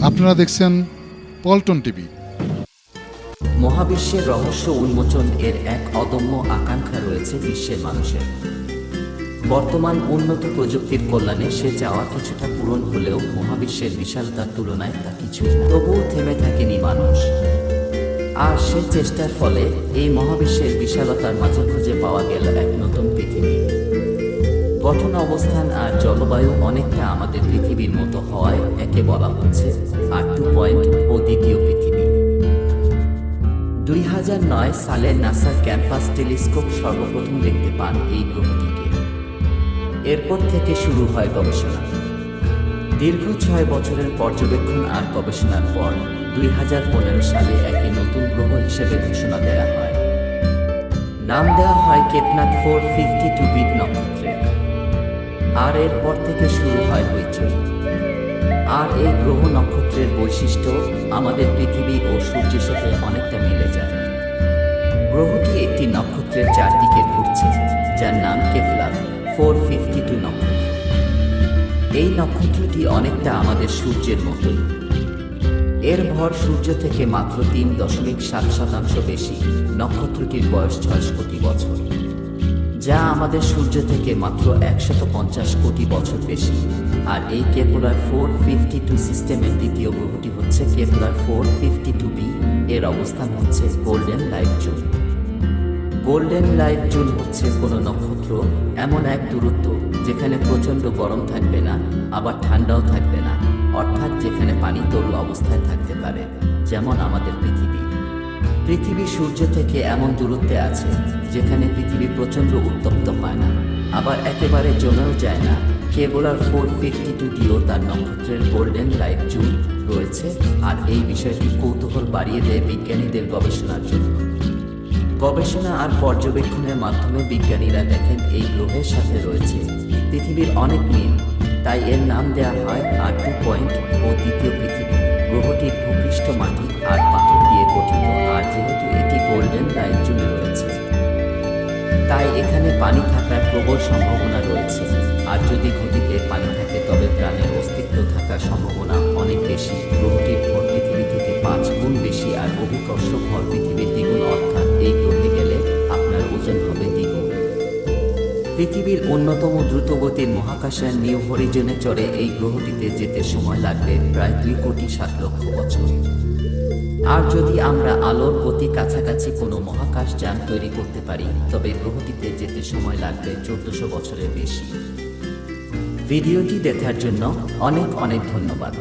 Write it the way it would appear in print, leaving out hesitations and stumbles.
আপনারা দেখছেন পল্টন টিভি। মহাবিশ্বের রহস্য উন্মোচন এর এক অদম্য আকাঙ্ক্ষা রয়েছে বিশ্বের মানুষের। বর্তমান উন্নত প্রযুক্তির কল্যাণে সে চাওয়া কিছুটা পূরণ হলেও মহাবিশ্বের বিশালতার তুলনায় তা কিছুই না। তবুও থেমে থাকেনি মানুষ, আর সে চেষ্টার ফলে এই মহাবিশ্বের বিশালতার মাঝে খুঁজে পাওয়া গেল এক নতুন পৃথিবী। গঠন, অবস্থান আর জলবায়ু অনেকটা আমাদের পৃথিবীর মতো হওয়ায় একে বলা হচ্ছে R2.0 দ্বিতীয় পৃথিবী। 2009 সালে নাসার ক্যাম্পাস টেলিস্কোপ সর্বপ্রথম দেখতে পান এই গ্রহটিকে। এরপর থেকে শুরু হয় গবেষণা। দীর্ঘ 6 বছরের পর্যবেক্ষণ আর গবেষণার পর 2015 সালে একটি নতুন গ্রহ হিসেবে ঘোষণা দেওয়া হয়। নাম দেওয়া হয় কেপলার 452b নক্ষত্রের। আর এরপর থেকে শুরু হয় হইচই। আর এই গ্রহ নক্ষত্রের বৈশিষ্ট্য আমাদের পৃথিবী ও সূর্যের সাথে অনেকটা মিলে যায়। গ্রহটি একটি নক্ষত্রের চারদিকে ঘুরছে, যার নাম কেপলার 452 নক্ষত্র। এই নক্ষত্রটি অনেকটা আমাদের সূর্যের মতোই। এর ভর সূর্য থেকে মাত্র 3.7% বেশি। নক্ষত্রটির বয়স 6 কোটি বছর, যা আমাদের সূর্য থেকে মাত্র 150 কোটি বছর বেশি। আর এই কেপলার 452 সিস্টেমের দ্বিতীয় গ্রহটি হচ্ছে কেপলার 452b। এর অবস্থান হচ্ছে golden light zone. Golden light zone হচ্ছে কোনো নক্ষত্র এমন এক দূরত্ব যেখানে প্রচণ্ড গরম থাকবে না, আবার ঠান্ডাও থাকবে না, অর্থাৎ যেখানে পানি তরল অবস্থায় থাকতে পারে, যেমন আমাদের পৃথিবী। পৃথিবী সূর্য থেকে এমন দূরত্বে আছে যেখানে পৃথিবী প্রচণ্ড উত্তপ্ত হয় না, আবার একেবারে জমেও যায় না। কেপলার 452 দিয়েও তার নক্ষত্রের গোল্ডেন লাইট জোন রয়েছে, আর এই বিষয়টি কৌতূহল বাড়িয়ে দেয় বিজ্ঞানীদের গবেষণার জন্য। গবেষণা আর পর্যবেক্ষণের মাধ্যমে বিজ্ঞানীরা দেখেন এই গ্রহের সাথে রয়েছে পৃথিবীর অনেক মিল, তাই এর নাম দেওয়া হয় R2.0 দ্বিতীয় পৃথিবী। গ্রহটির ভূপৃষ্ঠ মাটি আর পাথর দিয়ে গঠিত, আর যেহেতু এটি গোল্ডেন লাইট জোনে রয়েছে তাই এখানে পানি থাকার প্রবল সম্ভাবনা রয়েছে। আর যদি গতিতে পানি থাকে তবে প্রাণের অস্তিত্ব থাকার সম্ভাবনা অনেক বেশি। গ্রহটির ভর পৃথিবী থেকে 5 গুণ বেশি, আর অভিকর্ষ ভর পৃথিবীর দ্বিগুণ, অর্থাৎ এই গ্রহে গেলে আপনার ওজন হবে দ্বিগুণ। পৃথিবীর অন্যতম দ্রুতগতির মহাকাশযান নিউ হরিজনে চড়ে এই গ্রহটিতে যেতে সময় লাগবে প্রায় 2,07,00,000 বছর। আর যদি আমরা আলোর গতি কাছাকাছি কোনো মহাকাশযান তৈরি করতে পারি তবে গ্রহটিতে যেতে সময় লাগবে 1400 বছরের বেশি। ভিডিওটি দেখার জন্য অনেক অনেক ধন্যবাদ।